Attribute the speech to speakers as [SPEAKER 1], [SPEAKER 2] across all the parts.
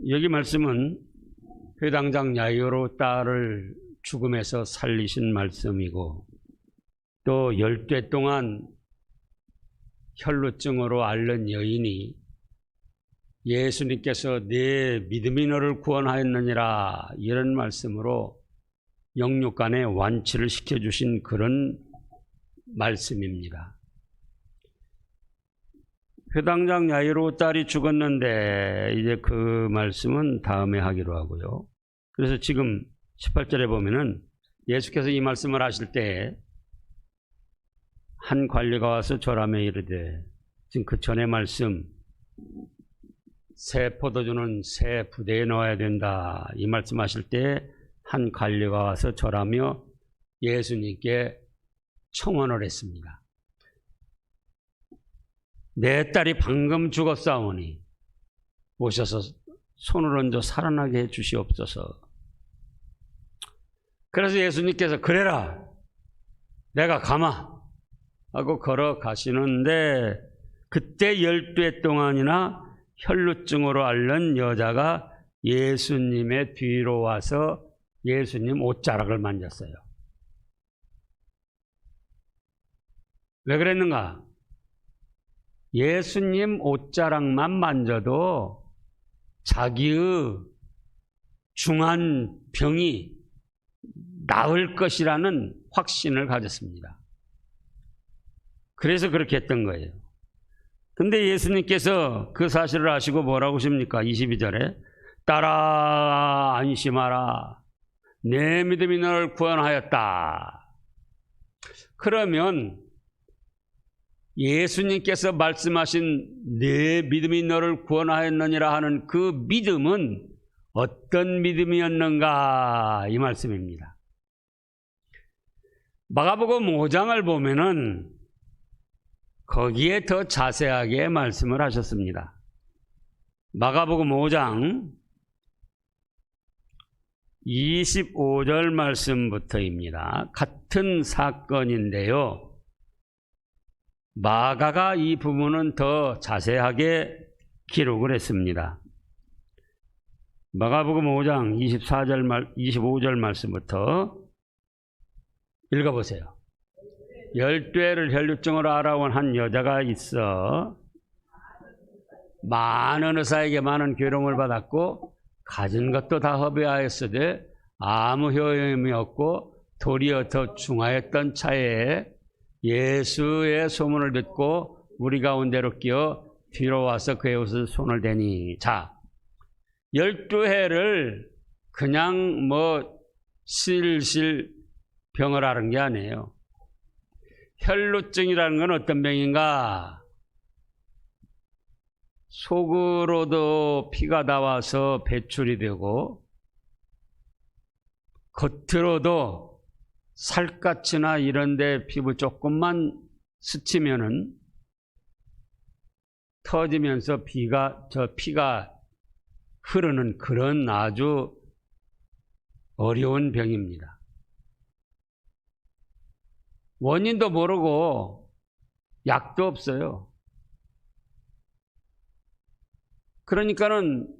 [SPEAKER 1] 여기 말씀은 회당장 야이로 딸을 죽음에서 살리신 말씀이고, 또 10대 동안 혈루증으로 앓는 여인이 예수님께서 내 믿음이 너를 구원하였느니라 이런 말씀으로 영육간의 완치를 시켜주신 그런 말씀입니다. 회당장 야이로 딸이 죽었는데 이제 그 말씀은 다음에 하기로 하고요. 그래서 지금 18절에 보면은 예수께서 이 말씀을 하실 때 한 관리가 와서 절하며 이르되, 지금 그 전에 말씀, 새 포도주는 새 부대에 넣어야 된다 이 말씀하실 때 한 관리가 와서 절하며 예수님께 청원을 했습니다. 내 딸이 방금 죽었사오니 오셔서 손을 얹어 살아나게 해 주시옵소서. 그래서 예수님께서 그래라 내가 가마 하고 걸어가시는데, 그때 12해 동안이나 혈루증으로 앓는 여자가 예수님의 뒤로 와서 예수님 옷자락을 만졌어요. 왜 그랬는가? 예수님 옷자락만 만져도 자기의 중한 병이 나을 것이라는 확신을 가졌습니다. 그래서 그렇게 했던 거예요. 근데 예수님께서 그 사실을 아시고 뭐라고 하십니까? 22절에 딸아 안심하라 내 믿음이 너를 구원하였다. 그러면 예수님께서 말씀하신 내 믿음이 너를 구원하였느니라 하는 그 믿음은 어떤 믿음이었는가 이 말씀입니다. 마가복음 5장을 보면은 거기에 더 자세하게 말씀을 하셨습니다. 마가복음 5장 25절 말씀부터입니다. 같은 사건인데요, 마가가 이 부분은 더 자세하게 기록을 했습니다. 마가복음 5장 25절 말씀부터 읽어보세요. 12해를 혈루증으로 알아온 한 여자가 있어 많은 의사에게 많은 괴로움을 받았고 가진 것도 다 허비하였으되 아무 효용이 없고 도리어 더 중하였던 차에 예수의 소문을 듣고 우리 가운데로 끼어 뒤로 와서 그의 옷을 손을 대니. 자, 12해를 그냥 실실 병을 앓은 게 아니에요. 혈루증이라는 건 어떤 병인가? 속으로도 피가 나와서 배출이 되고 겉으로도 살갗이나 이런 데 피부 조금만 스치면은 터지면서 피가 흐르는 그런 아주 어려운 병입니다. 원인도 모르고 약도 없어요. 그러니까는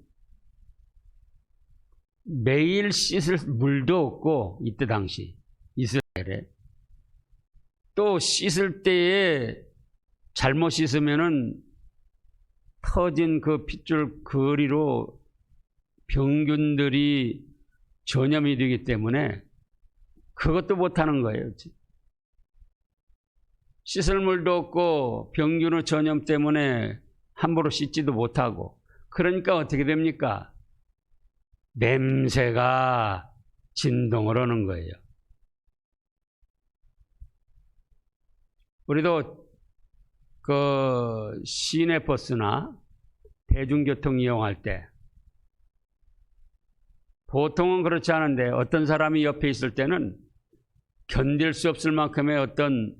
[SPEAKER 1] 매일 씻을 물도 없고, 이때 당시 이스라엘에 또 씻을 때에 잘못 씻으면은 터진 그 핏줄 거리로 병균들이 전염이 되기 때문에 그것도 못하는 거예요. 씻을 물도 없고 병균의 전염 때문에 함부로 씻지도 못하고, 그러니까 어떻게 됩니까? 냄새가 진동을 하는 거예요. 우리도 그 시내버스나 대중교통 이용할 때 보통은 그렇지 않은데 어떤 사람이 옆에 있을 때는 견딜 수 없을 만큼의 어떤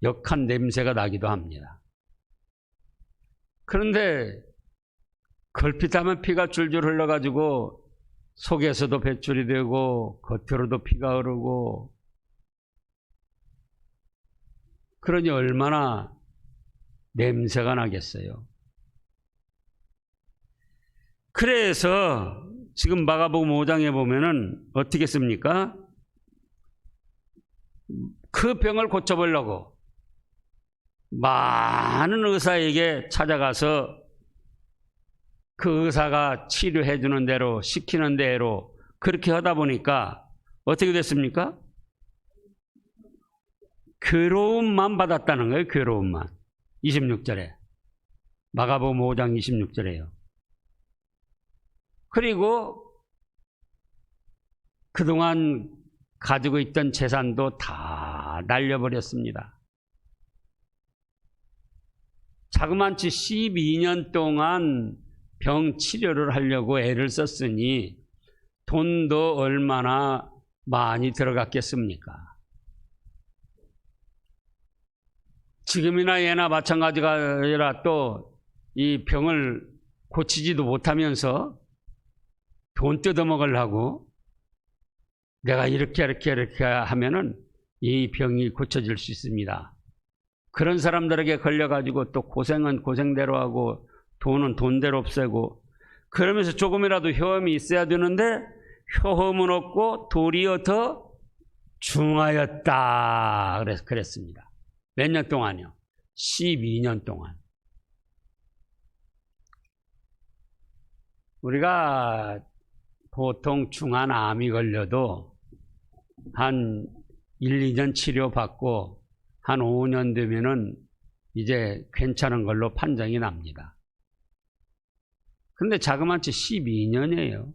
[SPEAKER 1] 역한 냄새가 나기도 합니다. 그런데 걸핏하면 피가 줄줄 흘러가지고 속에서도 배출이 되고 겉으로도 피가 흐르고, 그러니 얼마나 냄새가 나겠어요. 그래서 지금 마가복음 5장에 보면은 어떻게 씁니까? 그 병을 고쳐보려고 많은 의사에게 찾아가서 그 의사가 치료해 주는 대로 시키는 대로 그렇게 하다 보니까 어떻게 됐습니까? 괴로움만 받았다는 거예요. 괴로움만. 26절에 마가복음 5장 26절에요. 그리고 그동안 가지고 있던 재산도 다 날려버렸습니다. 자그만치 12년 동안 병 치료를 하려고 애를 썼으니 돈도 얼마나 많이 들어갔겠습니까? 지금이나 예나 마찬가지가 아니라 또 이 병을 고치지도 못하면서 돈 뜯어먹으려고 내가 이렇게 하면은 이 병이 고쳐질 수 있습니다. 그런 사람들에게 걸려가지고 또 고생은 고생대로 하고 돈은 돈대로 없애고 그러면서 조금이라도 효험이 있어야 되는데 효험은 없고 도리어 더 중하였다. 그랬습니다. 몇 년 동안요? 12년 동안. 우리가 보통 중한 암이 걸려도 한 1, 2년 치료받고 한 5년 되면은 이제 괜찮은 걸로 판정이 납니다. 근데 자그마치 12년이에요.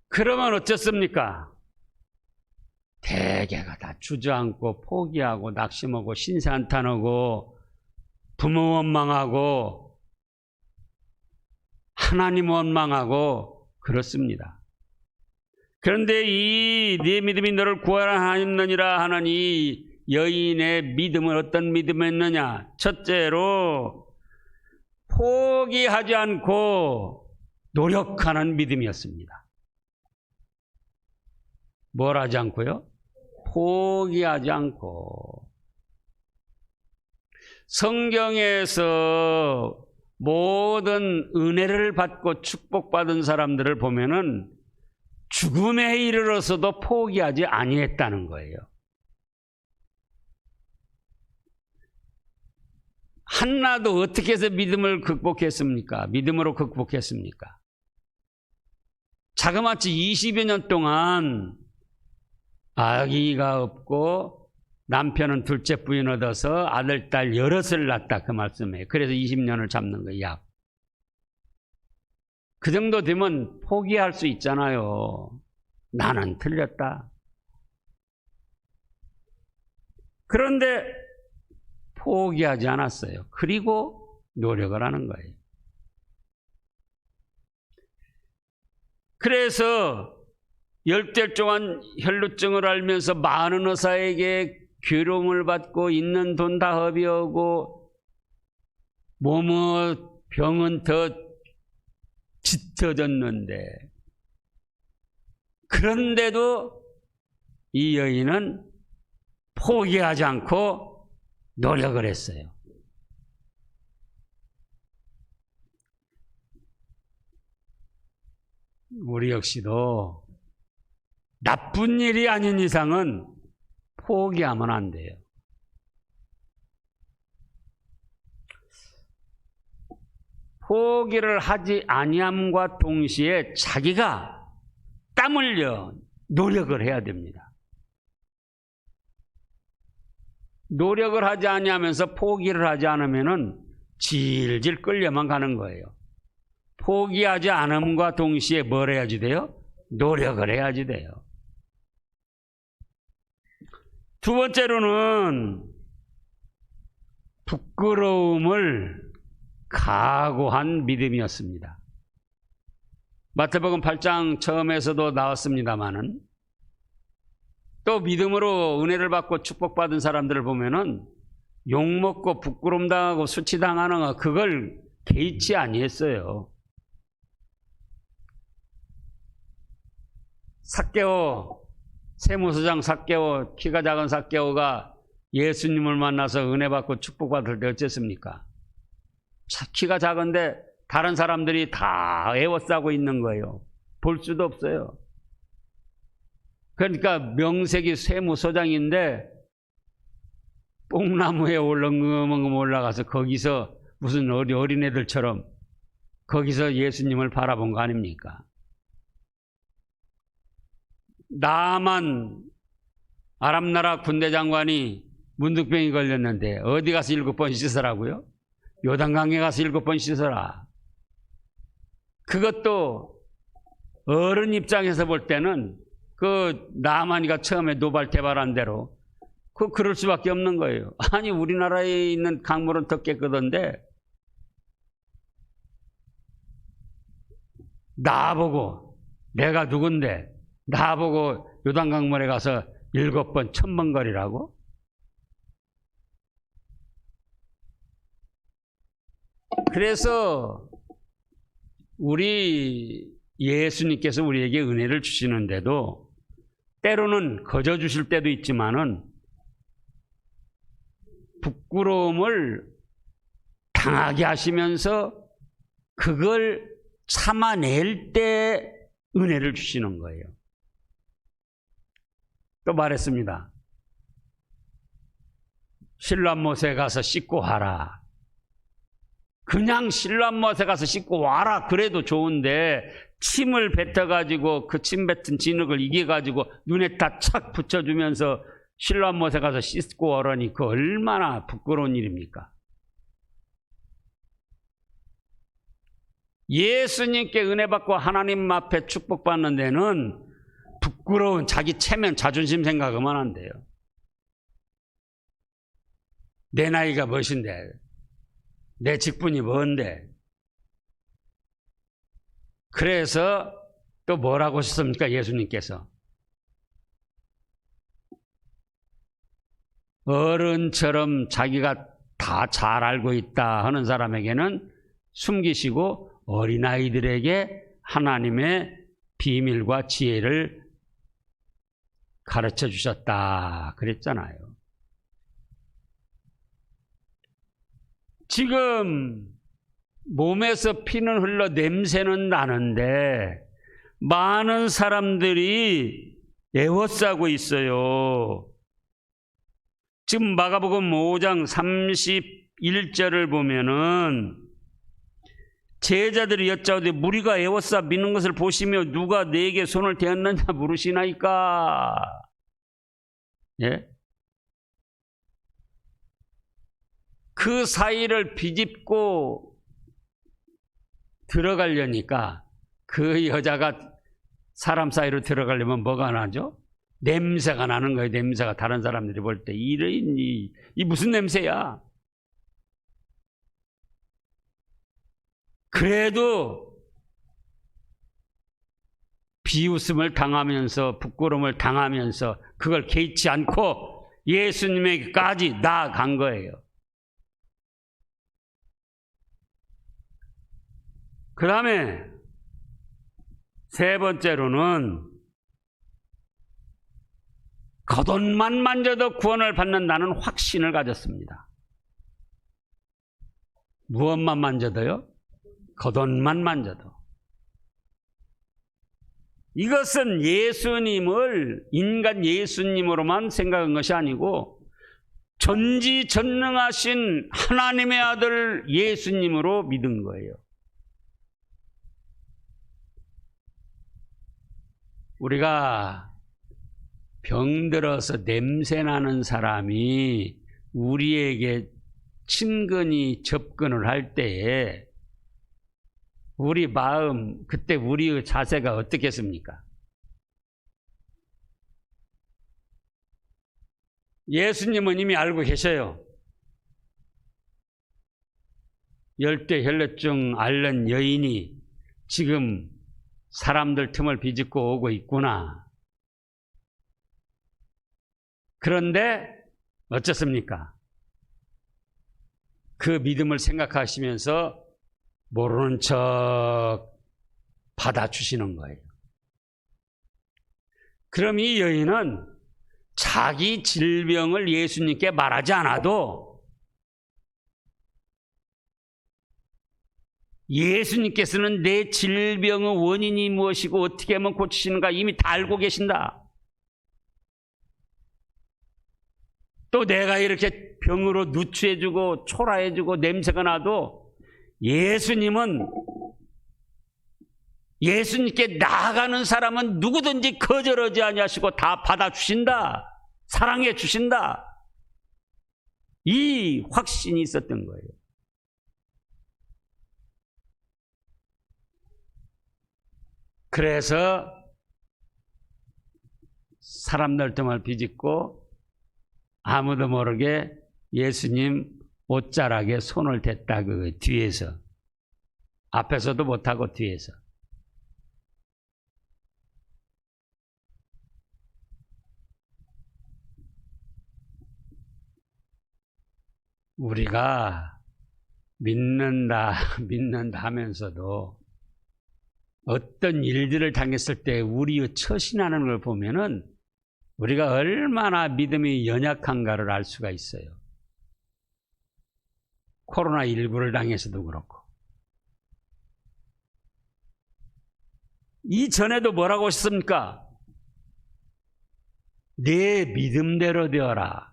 [SPEAKER 1] 그러면 어쩌습니까? 대개가 다 주저앉고 포기하고 낙심하고 신세한탄하고 부모 원망하고 하나님 원망하고 그렇습니다. 그런데 이 네 믿음이 너를 구하라 하느니라 하는 이 여인의 믿음은 어떤 믿음이었느냐? 첫째로 포기하지 않고 노력하는 믿음이었습니다. 뭘 하지 않고요? 포기하지 않고. 성경에서 모든 은혜를 받고 축복받은 사람들을 보면은 죽음에 이르러서도 포기하지 아니했다는 거예요. 한나도 어떻게 해서 믿음을 극복했습니까? 믿음으로 극복했습니까? 자그마치 20여 년 동안 아기가 없고 남편은 둘째 부인 얻어서 아들, 딸 여럿을 낳았다 그 말씀이에요. 그래서 20년을 잡는 거예요. 약. 그 정도 되면 포기할 수 있잖아요. 나는 틀렸다. 그런데 포기하지 않았어요. 그리고 노력을 하는 거예요. 그래서 10달 동안 혈루증을 앓면서 많은 의사에게 괴로움을 받고 있는 돈 다 허비하고 몸의 병은 더 짙어졌는데 그런데도 이 여인은 포기하지 않고 노력을 했어요. 우리 역시도 나쁜 일이 아닌 이상은 포기하면 안 돼요. 포기를 하지 아니함과 동시에 자기가 땀 흘려 노력을 해야 됩니다. 노력을 하지 아니하면서 포기를 하지 않으면은 질질 끌려만 가는 거예요. 포기하지 않음과 동시에 뭘 해야지 돼요? 노력을 해야지 돼요. 두 번째로는 부끄러움을 각오한 믿음이었습니다. 마태복음 8장 처음에서도 나왔습니다마는 또 믿음으로 은혜를 받고 축복받은 사람들을 보면은 욕먹고 부끄러움 당하고 수치당하는 거 그걸 개의치 아니했어요. 삭개오, 세무서장 삭개오, 키가 작은 삭개오가 예수님을 만나서 은혜 받고 축복받을 때 어쨌습니까? 키가 작은데 다른 사람들이 다 에워싸고 있는 거예요. 볼 수도 없어요. 그러니까 명색이 세무서장인데 뽕나무에 올렁금 올라가서 거기서 무슨 어린애들처럼 거기서 예수님을 바라본 거 아닙니까? 나만 아랍나라 군대장관이 문득병이 걸렸는데 어디 가서 7번 씻으라고요? 요단강에 가서 7번 씻어라. 그것도 어른 입장에서 볼 때는 그 나만이가 처음에 노발대발한 대로 그럴 수밖에 없는 거예요. 아니 우리나라에 있는 강물은 더 깨끗한데 나보고 내가 누군데 나보고 요단강물에 가서 7번 1000번 거리라고? 그래서 우리 예수님께서 우리에게 은혜를 주시는데도 때로는 거저 주실 때도 있지만은 부끄러움을 당하게 하시면서 그걸 참아낼 때 은혜를 주시는 거예요. 또 말했습니다. 실로암못에 가서 씻고 와라. 그냥 실로암못에 가서 씻고 와라 그래도 좋은데 침을 뱉어가지고 그 침 뱉은 진흙을 이겨가지고 눈에 다 착 붙여주면서 실로암못에 가서 씻고 오라니 그 얼마나 부끄러운 일입니까? 예수님께 은혜 받고 하나님 앞에 축복받는 데는 부끄러운 자기 체면 자존심 생각하면 안 돼요. 내 나이가 몇인데 내 직분이 뭔데. 그래서 또 뭐라고 하셨습니까? 예수님께서 어른처럼 자기가 다 잘 알고 있다 하는 사람에게는 숨기시고 어린아이들에게 하나님의 비밀과 지혜를 가르쳐 주셨다 그랬잖아요. 지금 몸에서 피는 흘러 냄새는 나는데 많은 사람들이 애워싸고 있어요. 지금 마가복음 5장 31절을 보면은 제자들이 여짜오되 무리가 애워싸 미는 것을 보시며 누가 내게 손을 대었느냐 물으시나이까. 예? 그 사이를 비집고 들어가려니까 그 여자가 사람 사이로 들어가려면 뭐가 나죠? 냄새가 나는 거예요. 냄새가 다른 사람들이 볼 때 이 무슨 냄새야? 그래도 비웃음을 당하면서 부끄러움을 당하면서 그걸 개의치 않고 예수님에게까지 나아간 거예요. 그 다음에 세 번째로는 겉옷만 만져도 구원을 받는다는 확신을 가졌습니다. 무엇만 만져도요? 겉옷만 만져도. 이것은 예수님을 인간 예수님으로만 생각한 것이 아니고 전지전능하신 하나님의 아들 예수님으로 믿은 거예요. 우리가 병들어서 냄새나는 사람이 우리에게 친근히 접근을 할 때에 우리 마음, 그때 우리의 자세가 어떻겠습니까? 예수님은 이미 알고 계셔요. 열대혈루증 앓는 여인이 지금 사람들 틈을 비집고 오고 있구나. 그런데 어쩌습니까? 그 믿음을 생각하시면서 모르는 척 받아주시는 거예요. 그럼 이 여인은 자기 질병을 예수님께 말하지 않아도 예수님께서는 내 질병의 원인이 무엇이고 어떻게 하면 고치시는가 이미 다 알고 계신다. 또 내가 이렇게 병으로 누추해지고 초라해지고 냄새가 나도 예수님께 나아가는 사람은 누구든지 거절하지 아니하시고 다 받아주신다. 사랑해 주신다. 이 확신이 있었던 거예요. 그래서 사람들 틈을 비집고 아무도 모르게 예수님 옷자락에 손을 댔다. 그 뒤에서. 앞에서도 못하고 뒤에서. 우리가 믿는다 하면서도 어떤 일들을 당했을 때 우리의 처신하는 걸 보면은 우리가 얼마나 믿음이 연약한가를 알 수가 있어요. 코로나19를 당해서도 그렇고. 이전에도 뭐라고 하셨습니까? 내 믿음대로 되어라.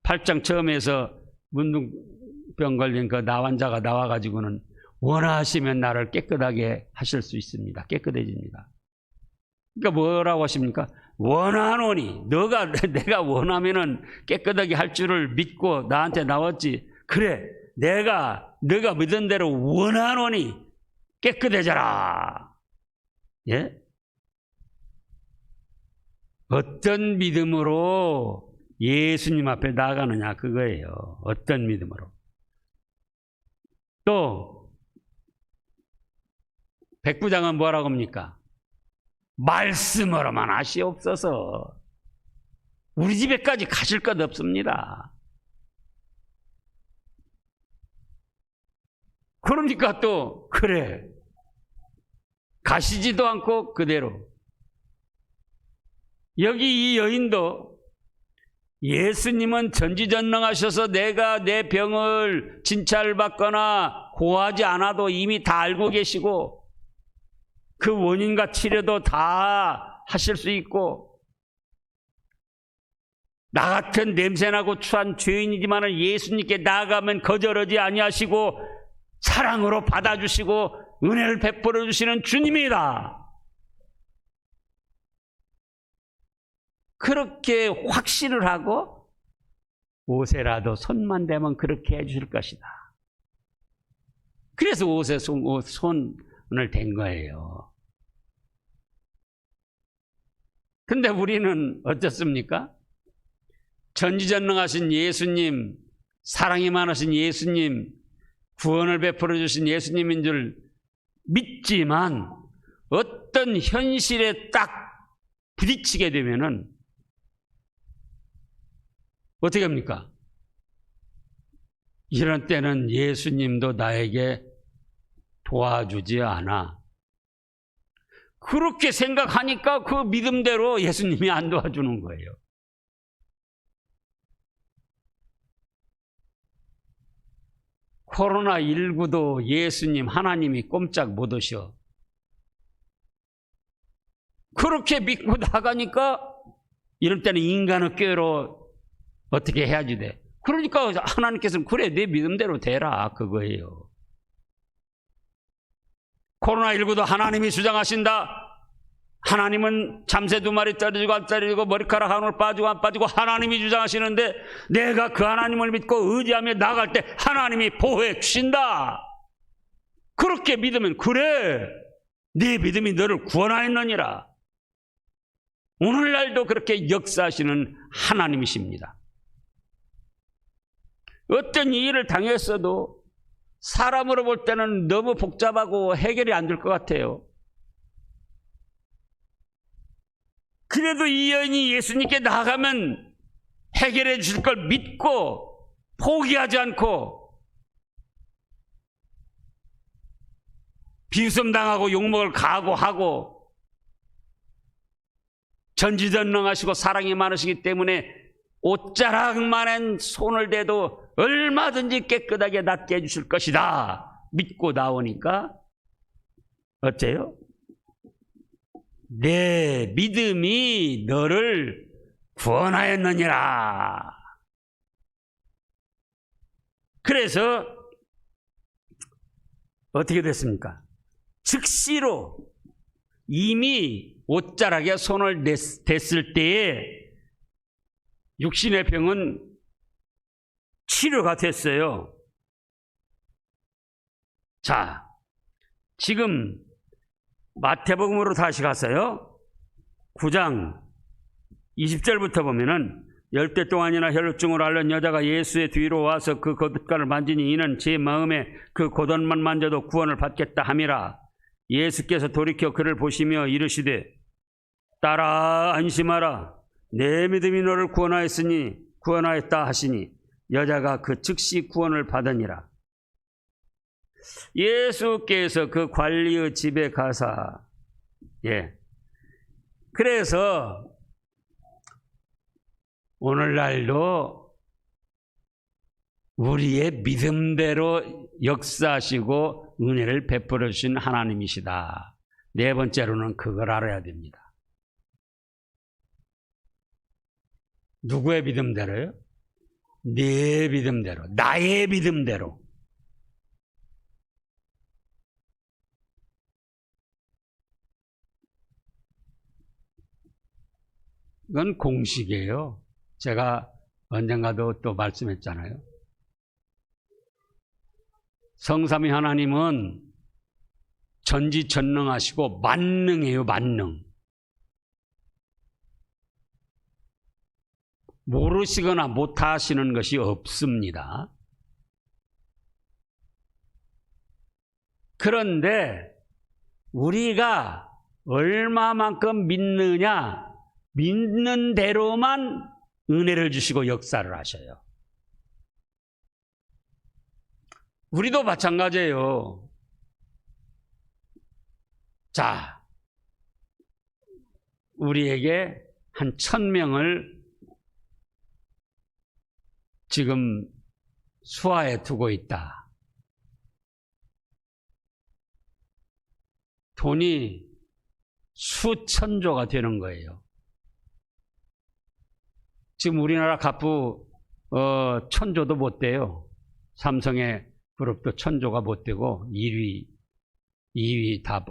[SPEAKER 1] 8장 처음에서 문둥병 걸린 그 나환자가 나와가지고는 원하시면 나를 깨끗하게 하실 수 있습니다. 깨끗해집니다. 그러니까 뭐라고 하십니까? 원하노니 내가 원하면은 깨끗하게 할 줄을 믿고 나한테 나왔지. 그래, 내가 믿은 대로 원하노니 깨끗해져라. 예? 어떤 믿음으로 예수님 앞에 나아가느냐 그거예요. 어떤 믿음으로. 또 백부장은 뭐라고 합니까? 말씀으로만 하시옵소서. 우리 집에까지 가실 것 없습니다. 그러니까 또 그래 가시지도 않고 그대로. 여기 이 여인도 예수님은 전지전능하셔서 내가 내 병을 진찰받거나 고하지 않아도 이미 다 알고 계시고 그 원인과 치료도 다 하실 수 있고 나 같은 냄새나고 추한 죄인이지만 예수님께 나아가면 거절하지 아니하시고 사랑으로 받아주시고 은혜를 베풀어 주시는 주님이다. 그렇게 확신을 하고 옷에라도 손만 대면 그렇게 해주실 것이다. 그래서 옷에 손을 댄 거예요. 근데 우리는 어떻습니까? 전지전능하신 예수님, 사랑이 많으신 예수님, 구원을 베풀어 주신 예수님인 줄 믿지만 어떤 현실에 딱 부딪히게 되면은 어떻게 합니까? 이런 때는 예수님도 나에게 도와주지 않아. 그렇게 생각하니까 그 믿음대로 예수님이 안 도와주는 거예요. 코로나19도 예수님 하나님이 꼼짝 못 하셔. 그렇게 믿고 나가니까 이럴 때는 인간의 꾀로 어떻게 해야지 돼. 그러니까 하나님께서는 그래 내 믿음대로 되라 그거예요. 코로나19도 하나님이 주장하신다. 하나님은 잠새 2마리 떨어지고 안 떨어지고 머리카락 하늘 빠지고 안 빠지고 하나님이 주장하시는데 내가 그 하나님을 믿고 의지하며 나갈 때 하나님이 보호해 주신다. 그렇게 믿으면 그래 네 믿음이 너를 구원하였느니라. 오늘날도 그렇게 역사하시는 하나님이십니다. 어떤 일을 당했어도 사람으로 볼 때는 너무 복잡하고 해결이 안 될 것 같아요. 그래도 이 여인이 예수님께 나아가면 해결해 주실 걸 믿고 포기하지 않고 비웃음 당하고 욕먹을 각오하고 전지전능하시고 사랑이 많으시기 때문에 옷자락만한 손을 대도 얼마든지 깨끗하게 낫게 해주실 것이다. 믿고 나오니까 어째요? 내 믿음이 너를 구원하였느니라. 그래서 어떻게 됐습니까? 즉시로 이미 옷자락에 손을 댔을 때에 육신의 병은 치료가 됐어요. 자, 지금 마태복음으로 다시 가서요. 9장 20절부터 보면은 10대 동안이나 혈루증을 앓는 여자가 예수의 뒤로 와서 그 겉옷가를 만지니 이는 제 마음에 그 겉옷만 만져도 구원을 받겠다 함이라. 예수께서 돌이켜 그를 보시며 이르시되 딸아 안심하라. 내 믿음이 너를 구원하였다 하시니 여자가 그 즉시 구원을 받으니라. 예수께서 그 관리의 집에 가사 그래서 오늘날도 우리의 믿음대로 역사하시고 은혜를 베풀어 주신 하나님이시다. 네 번째로는 그걸 알아야 됩니다. 누구의 믿음대로요? 네 믿음대로, 나의 믿음대로. 이건 공식이에요. 제가 언젠가도 또 말씀했잖아요. 성삼위 하나님은 전지전능하시고 만능이에요. 만능. 모르시거나 못하시는 것이 없습니다. 그런데 우리가 얼마만큼 믿느냐, 믿는 대로만 은혜를 주시고 역사를 하셔요. 우리도 마찬가지예요. 자, 우리에게 한 1000명을 지금 수하에 두고 있다. 돈이 수천조가 되는 거예요. 지금 우리나라 갑부 1000조도 못 돼요. 삼성의 그룹도 1000조가 못 되고 2위 다.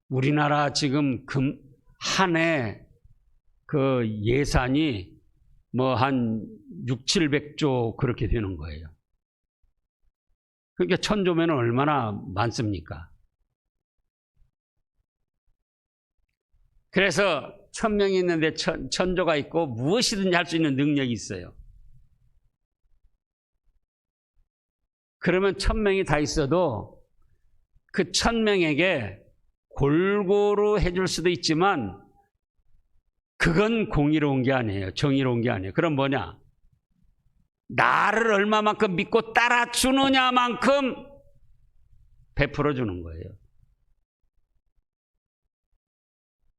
[SPEAKER 1] 우리나라 지금 한 해 그 예산이 뭐 한 600~700조 그렇게 되는 거예요. 그러니까 1000조면 얼마나 많습니까? 그래서 1000명이 있는데 1000조가 있고 무엇이든지 할 수 있는 능력이 있어요. 그러면 1000명이 다 있어도 그 1000명에게 골고루 해줄 수도 있지만 그건 공의로운 게 아니에요. 정의로운 게 아니에요. 그럼 뭐냐? 나를 얼마만큼 믿고 따라주느냐만큼 베풀어 주는 거예요.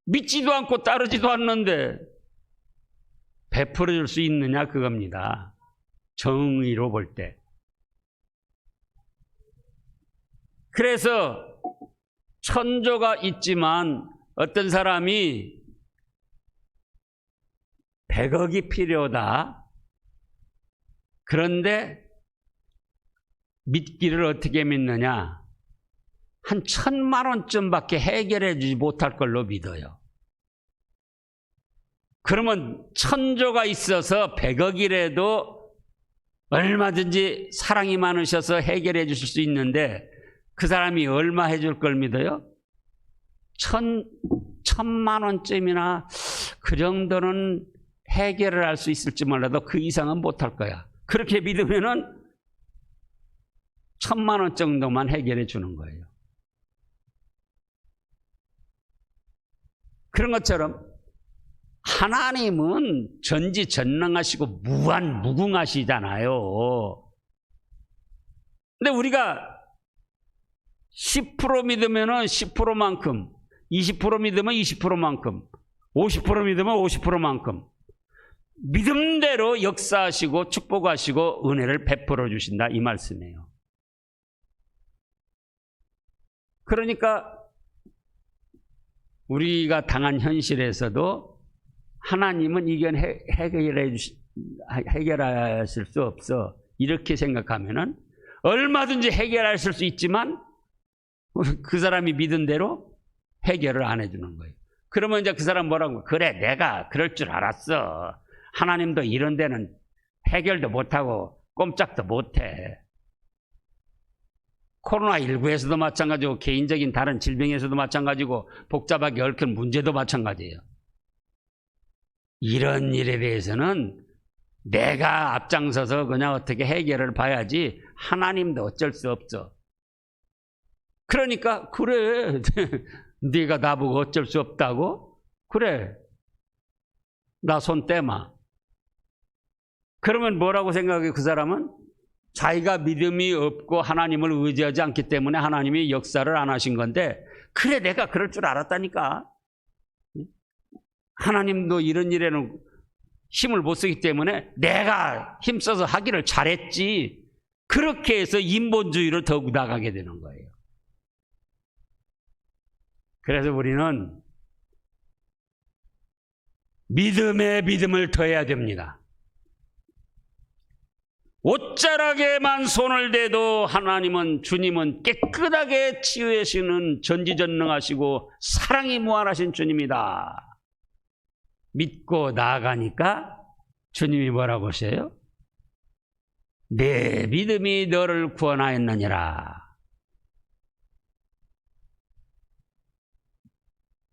[SPEAKER 1] 믿지도 않고 따르지도 않는데 베풀어 줄 수 있느냐 그겁니다. 정의로 볼 때. 그래서 1000조가 있지만 어떤 사람이 100억이 필요하다. 그런데 믿기를 어떻게 믿느냐? 한 1000만 원쯤밖에 해결해 주지 못할 걸로 믿어요. 그러면 1000조가 있어서 100억이라도 얼마든지 사랑이 많으셔서 해결해 주실 수 있는데 그 사람이 얼마 해줄 걸 믿어요? 1000만 원쯤이나 그 정도는 해결을 할 수 있을지 몰라도 그 이상은 못할 거야. 그렇게 믿으면은 1000만 원 정도만 해결해 주는 거예요. 그런 것처럼 하나님은 전지전능하시고 무궁하시잖아요. 근데 우리가 10% 믿으면은 10%만큼, 20% 믿으면 20%만큼, 50% 믿으면 50%만큼 믿음대로 역사하시고 축복하시고 은혜를 베풀어 주신다 이 말씀이에요. 그러니까 우리가 당한 현실에서도 하나님은 이건 해결하실 수 없어. 이렇게 생각하면은 얼마든지 해결하실 수 있지만 그 사람이 믿은 대로 해결을 안 해주는 거예요. 그러면 이제 그 사람 뭐라고? 그래, 내가 그럴 줄 알았어. 하나님도 이런 데는 해결도 못하고 꼼짝도 못해. 코로나19에서도 마찬가지고 개인적인 다른 질병에서도 마찬가지고 복잡하게 얽힌 문제도 마찬가지예요. 이런 일에 대해서는 내가 앞장서서 그냥 어떻게 해결을 봐야지 하나님도 어쩔 수 없어. 그러니까 그래 네가 나보고 어쩔 수 없다고? 그래 나 손 떼마. 그러면 뭐라고 생각해? 그 사람은 자기가 믿음이 없고 하나님을 의지하지 않기 때문에 하나님이 역사를 안 하신 건데, 그래 내가 그럴 줄 알았다니까. 하나님도 이런 일에는 힘을 못 쓰기 때문에 내가 힘써서 하기를 잘했지. 그렇게 해서 인본주의로 더욱 나가게 되는 거예요. 그래서 우리는 믿음에 믿음을 더해야 됩니다. 옷자락에만 손을 대도 하나님은, 주님은 깨끗하게 치유하시는 전지전능하시고 사랑이 무한하신 주님이다. 믿고 나아가니까 주님이 뭐라고 하세요? 내 믿음이 너를 구원하였느니라.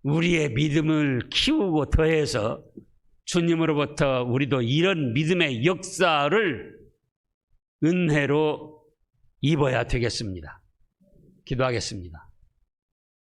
[SPEAKER 1] 우리의 믿음을 키우고 더해서 주님으로부터 우리도 이런 믿음의 역사를 은혜로 입어야 되겠습니다. 기도하겠습니다.